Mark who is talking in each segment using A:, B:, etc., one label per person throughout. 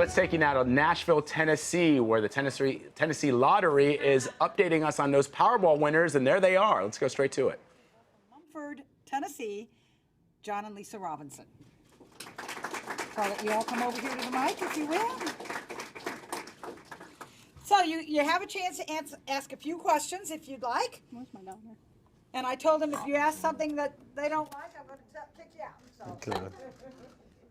A: let's take you now to Nashville, Tennessee, where the Tennessee Lottery is updating us on those Powerball winners, and there they are. Let's go straight to it.
B: Mumford, Tennessee, John and Lisa Robinson. So I'll let you all come over here to the mic, if you will. So you have a chance to ask a few questions, if you'd like.
C: Where's my daughter?
B: And I told them if you ask something that they don't like, I'm going to kick you out. So.
D: Okay.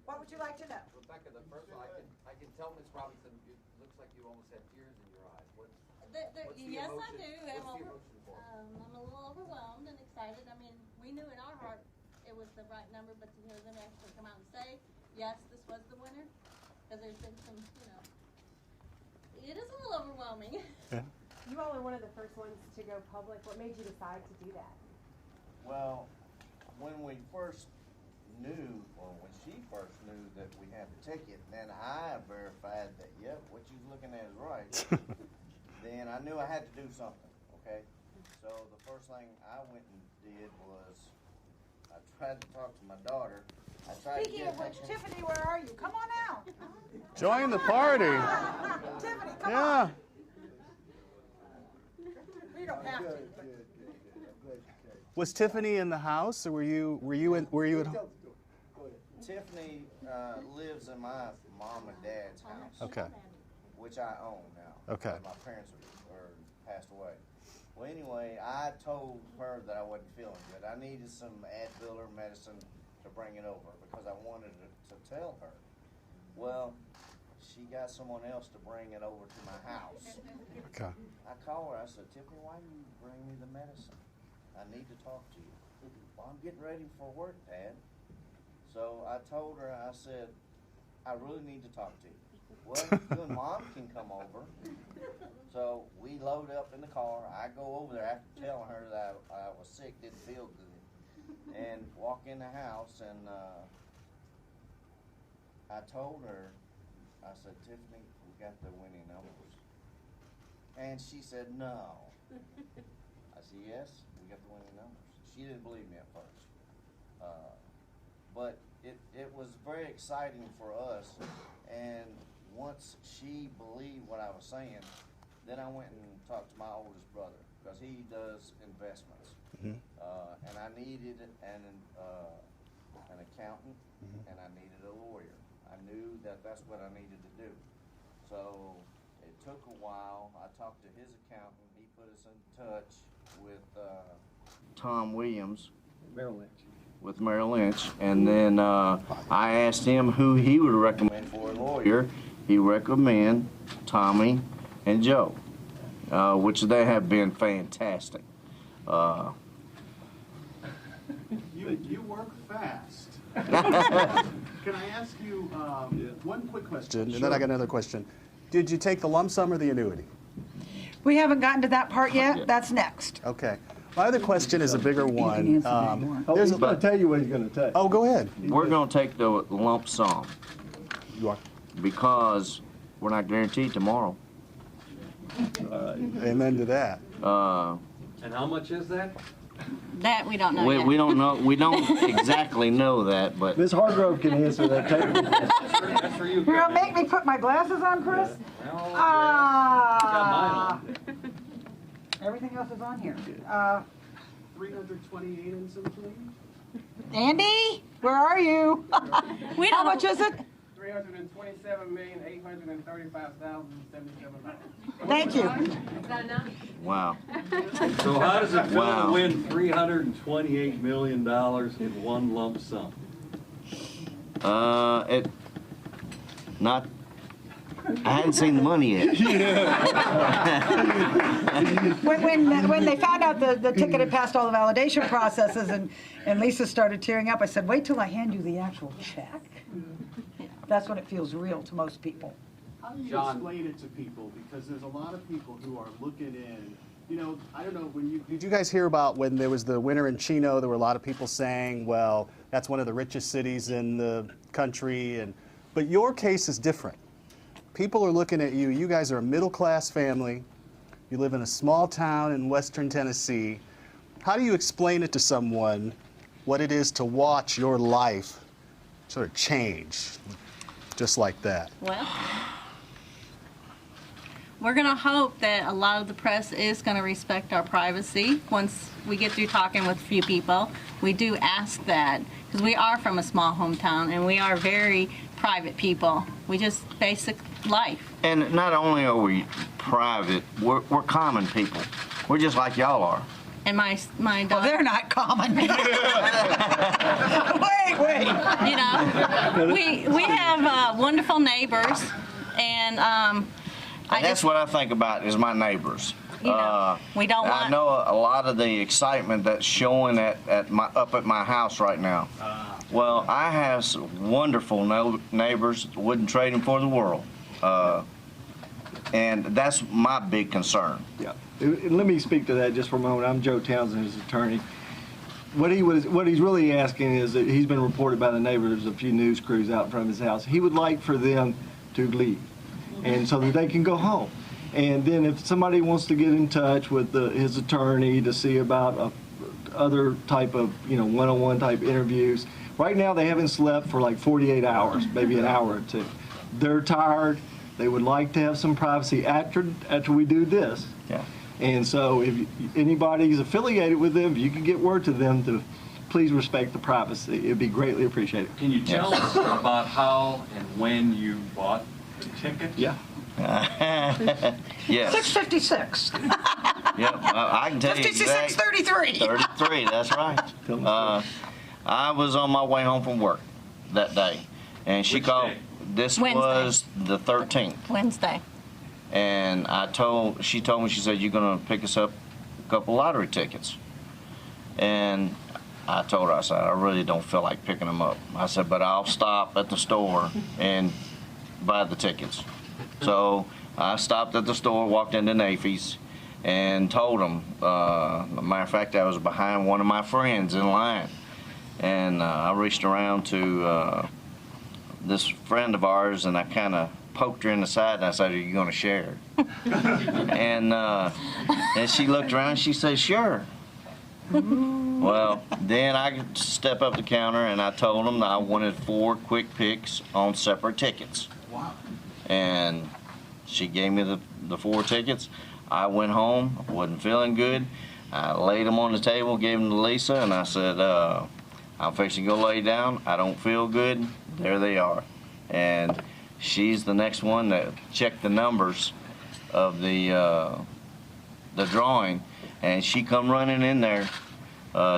B: What would you like to know?
E: Rebecca, the first one, I can tell Ms. Robinson, it looks like you almost had tears in your eyes. What's
C: Yes,
E: emotion?
C: I do.
E: What's the emotion for?
C: I'm a little overwhelmed and excited. I mean, we knew in our heart it was the right number, but to hear them actually come out and say, yes, this was the winner, because there's been some, it is a little overwhelming.
D: Yeah.
F: You all are one of the first ones to go public. What made you decide to do that?
G: Well, when we first knew, or when she first knew that we had the ticket, then I verified that, yep, what you're looking at is right. Then I knew I had to do something, okay? So the first thing I went and did was I tried to talk to my daughter. I tried
B: Speaking
G: to
B: of which, Tiffany, where are you? Come on out.
D: Join the party.
B: Tiffany, come
D: Yeah.
B: on. You don't have to. But...
D: Was Tiffany in the house, or were you at home?
G: Tiffany lives in my mom and dad's house.
D: Okay.
G: Which I own now.
D: Okay.
G: My parents were passed away. Well, anyway, I told her that I wasn't feeling good. I needed some Advil or medicine to bring it over because I wanted to tell her. Well, she got someone else to bring it over to my house.
D: Okay.
G: I called her. I said, Tiffany, why didn't you bring me the medicine? I need to talk to you. Well, I'm getting ready for work, Dad. So I told her, I said, I really need to talk to you. Well, you and Mom can come over. So we load up in the car. I go over there after telling her that I was sick, didn't feel good, and walk in the house. And I told her, I said, Tiffany, we got the winning numbers. And she said, no. I said, yes, we got the winning numbers. She didn't believe me at first. But it was very exciting for us. And once she believed what I was saying, then I went and talked to my oldest brother because he does investments.
D: Mm-hmm.
G: And I needed an accountant, and I needed a lawyer. I knew that that's what I needed to do. So it took a while. I talked to his accountant. He put us in touch with Tom Williams.
E: Merrill Lynch.
G: With Merrill Lynch. And then I asked him who he would recommend for a lawyer. He recommended Tommy and Joe, which they have been fantastic.
H: You work fast. Can I ask you one quick question?
D: And then I got another question. Did you take the lump sum or the annuity?
B: We haven't gotten to that part yet. That's next.
D: Okay. My other question is a bigger one.
I: He's going to tell you what he's going to take.
D: Oh, go ahead.
G: We're going to take the lump sum
D: You are.
G: because we're not guaranteed tomorrow.
D: Amen to that.
E: And how much is that?
C: That we don't know yet.
G: We don't know. We don't exactly know that, but
I: Ms. Hargrove can answer that technical question.
E: That's for you.
B: You're going to make me put my glasses on, Chris?
E: Well,
B: Ah.
E: got mine
B: Everything else is on here.
H: 328 and some change?
B: Andy, where are you? How much is it?
H: $327,835,077.
B: Thank you.
F: Is that enough?
G: wow.
E: So how does it feel
G: Wow.
E: to win $328 million in one lump sum?
G: Not. I hadn't seen the money yet.
B: When they found out the ticket had passed all the validation processes and Lisa started tearing up, I said, wait till I hand you the actual check. That's when it feels real to most people.
H: How do you
E: John.
H: explain it to people? Because there's a lot of people who are looking in. I don't know when you.
D: Did you guys hear about when there was the winter in Chino? There were a lot of people saying, well, that's one of the richest cities in the country. But your case is different. People are looking at you. You guys are a middle-class family. You live in a small town in western Tennessee. How do you explain it to someone what it is to watch your life sort of change just like that?
C: Well, we're going to hope that a lot of the press is going to respect our privacy once we get through talking with a few people. We do ask that because we are from a small hometown and we are very private people. We just basic life.
G: And not only are we private, we're common people. We're just like y'all are.
C: And my
B: Well,
C: daughter,
B: they're not common. Wait.
C: you know, we have wonderful neighbors, and
G: And that's what I think about is my neighbors.
C: You know, we don't
G: I
C: want.
G: know a lot of the excitement that's showing up at my house right now. Well, I have some wonderful neighbors. Wouldn't trade them for the world. And that's my big concern.
I: Yeah. Let me speak to that just for a moment. I'm Joe Townsend, his attorney. What he's really asking is that he's been reported by the neighbors, a few news crews out in front of his house. He would like for them to leave, and so that they can go home. And then if somebody wants to get in touch with his attorney to see about other type of, one-on-one type interviews. Right now they haven't slept for like 48 hours, maybe an hour or two. They're tired. They would like to have some privacy after we do this.
G: Yeah.
I: And so if anybody's affiliated with them, if you could get word to them to please respect the privacy, it'd be greatly appreciated.
J: Can you tell us about how and when you bought the ticket?
I: Yeah.
G: Yes.
B: 656.
G: Yep. I can tell you exactly.
B: 5633.
G: 33, that's right. I was on my way home from work that day, and she
J: Which
G: called.
J: day?
G: This
C: Wednesday.
G: was the 13th,
C: Wednesday.
G: and she told me, she said, you're gonna pick us up a couple lottery tickets, and I told her, I said, I really don't feel like picking them up. I said, but I'll stop at the store and buy the tickets. So I stopped at the store, walked into Nafy's, and told them. Matter of fact, I was behind one of my friends in line, and I reached around to this friend of ours, and I kind of poked her in the side, and I said, "Are you going to share?" and she looked around, and she said, "Sure." Well, then I stepped up the counter, and I told them that I wanted 4 quick picks on separate tickets.
A: Wow.
G: And she gave me the 4 tickets. I went home, wasn't feeling good. I laid them on the table, gave them to Lisa, and I said, I'm fixing to go lay down. I don't feel good. There they are. And she's the next one that checked the numbers of the drawing, and she come running in there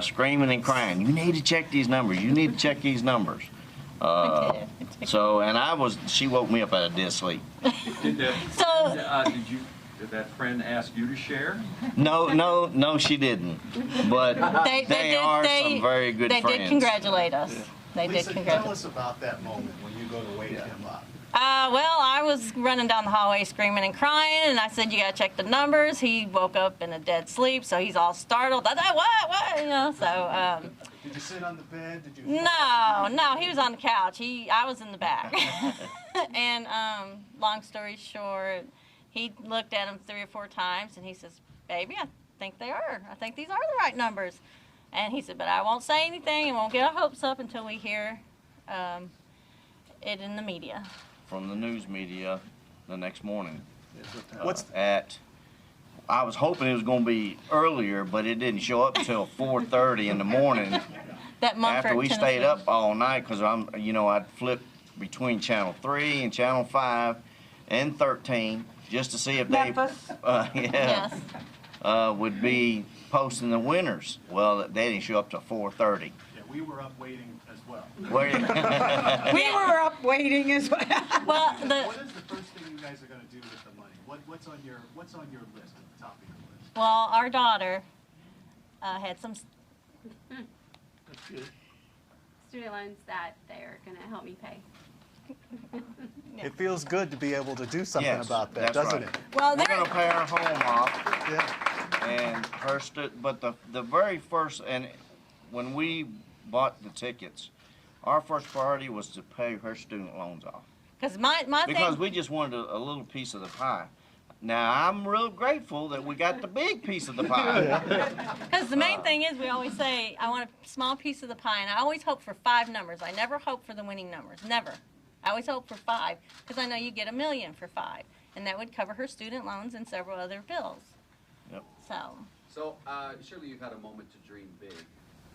G: screaming and crying, "You need to check these numbers. You need to check these numbers." So, and she woke me up out of dead sleep.
J: Did that friend ask you to share?
G: No, she didn't. But they are some very good friends.
C: They did congratulate us. They did
D: Lisa,
C: congratulate.
D: tell us about that moment when you go to wake him up.
C: Well, I was running down the hallway screaming and crying, and I said, "You gotta check the numbers." He woke up in a dead sleep, so he's all startled. I thought, what? So.
D: Did you sit on the bed? Did you?
C: No, he was on the couch. I was in the back. And long story short, he looked at him 3 or 4 times, and he says, "Baby, I think they are. I think these are the right numbers." And he said, "But I won't say anything and won't get our hopes up until we hear it in the media."
G: From the news media the next morning.
D: What's
G: I was hoping it was going to be earlier, but it didn't show up until 4:30 in the morning.
C: That Mumford,
G: After we
C: Tennessee.
G: stayed up all night, because I'd flip between Channel 3 and Channel 5 and 13 just to see if
B: Memphis.
C: Yes.
G: would be posting the winners. Well, they didn't show up till 4:30.
H: Yeah, we were up waiting as well.
G: Where you?
B: We were up waiting as well.
H: What
C: Well,
H: is the first thing you guys are going to do with the money? What's on your list at the top of your list?
C: well, our daughter had some.
H: That's good.
F: Student loans that they're going to help me pay.
D: It feels good to be able to do something
G: Yes,
D: about that,
G: that's
D: doesn't
G: right.
D: it?
C: Well,
G: We're
C: they're.
G: going to pay our home off.
D: Yeah.
G: And but the very first, and when we bought the tickets, our first priority was to pay her student loans off.
C: Because my
G: Because
C: thing.
G: we just wanted a little piece of the pie. Now, I'm real grateful that we got the big piece of the pie.
C: Because the main thing is, we always say, I want a small piece of the pie, and I always hope for 5 numbers. I never hope for the winning numbers. Never. I always hope for 5, because I know you get $1 million for 5, and that would cover her student loans and several other bills.
G: Yep.
E: So, surely you've had a moment to dream big.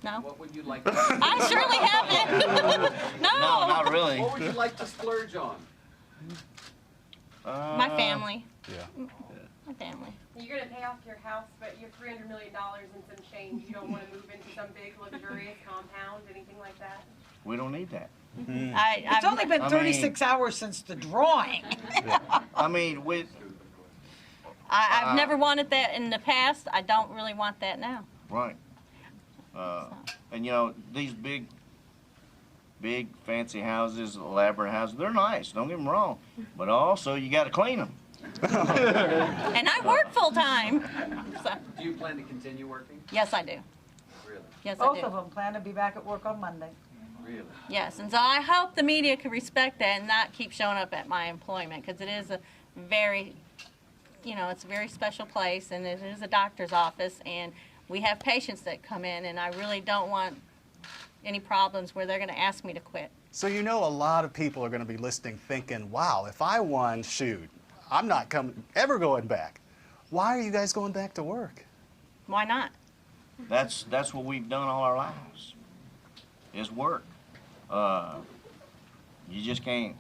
C: No.
E: What would you like to
C: I surely haven't.
G: No, not really.
E: What would you like to splurge on?
C: My family.
D: Yeah.
C: My family.
F: You're gonna pay off your house, but you're $300 million and some change. You don't want to move into some big luxurious compound, anything like that?
G: We don't need that.
B: It's only been 36 hours since the drawing.
G: I mean,
C: I've never wanted that in the past. I don't really want that now.
G: right. And you know, these big fancy houses, elaborate houses, they're nice, don't get me wrong. But also, you got to clean them.
C: And I work full time. So,
E: Do you plan to continue working?
C: yes, I do.
E: Really?
C: Yes, I
B: Both
C: do.
B: of them plan to be back at work on Monday.
E: Really?
C: Yes, and so I hope the media can respect that and not keep showing up at my employment, because it is a very, it's a very special place, and it is a doctor's office, and we have patients that come in, and I really don't want any problems where they're going to ask me to quit.
D: So you know a lot of people are going to be listening thinking, wow, if I won, shoot, I'm not ever going back. Why are you guys going back to work?
C: Why not?
G: That's what we've done all our lives, is work. You just can't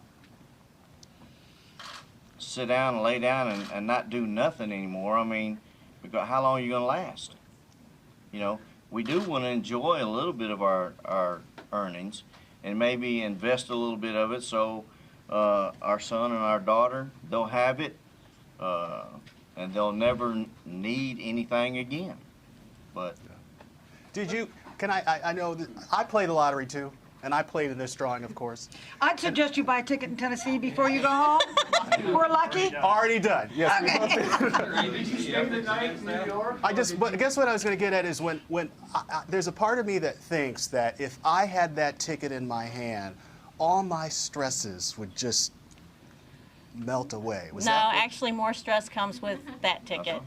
G: sit down and lay down and not do nothing anymore. I mean, because how long are you going to last? You know, we do want to enjoy a little bit of our earnings and maybe invest a little bit of it so our son and our daughter, they'll have it and they'll never need anything again. But
D: Did you, I know that I play the lottery too, and I played in this drawing, of course.
B: I'd suggest you buy a ticket in Tennessee before you go home. We're lucky.
D: Already done. Yes.
H: Did you spend the night in New York?
D: But I guess what I was going to get at is when there's a part of me that thinks that if I had that ticket in my hand, all my stresses would just melt away.
C: No, actually more stress comes with that ticket.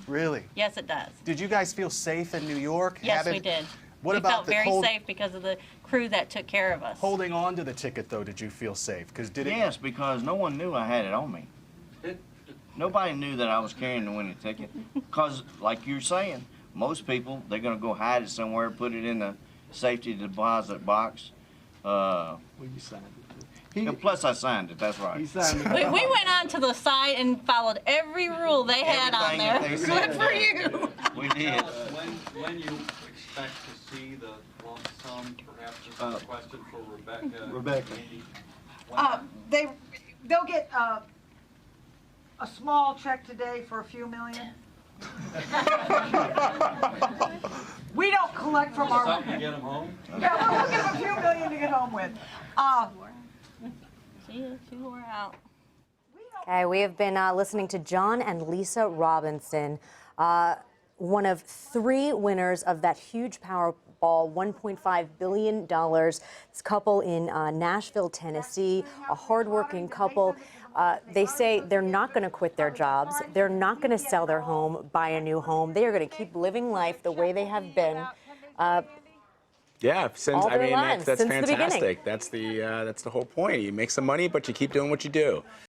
D: Really?
C: Yes, it does.
D: Did you guys feel safe in New York?
C: Yes, we did.
D: What
C: we
D: about
C: felt very safe because of the crew that took care of us.
D: Holding on to the ticket, though, did you feel safe?
G: yes, because no one knew I had it on me. Nobody knew that I was carrying the winning ticket. Because, like you're saying, most people, they're going to go hide it somewhere, put it in a safety deposit box.
I: Well, you signed it.
G: And plus, I signed it, that's right.
I: He signed it.
C: We went on to the site and followed every rule they had on there.
G: Everything that they
C: Good for you.
G: We did.
J: When you expect to see the lump sum, perhaps this is a question for Rebecca.
I: Rebecca.
J: Andy.
B: They'll get a small check today for a few million. We don't collect from our.
J: Something to get them home?
B: Yeah, we'll give them a few million to get home with.
C: She wore out.
K: Okay, we have been listening to John and Lisa Robinson, one of 3 winners of that huge Powerball $1.5 billion. This couple in Nashville, Tennessee, a hardworking couple. They say they're not going to quit their jobs. They're not going to sell their home, buy a new home. They are going to keep living life the way they have been.
A: Yeah,
K: All their lives,
A: that's
K: since the beginning.
A: fantastic. That's the whole point. You make some money, but you keep doing what you do.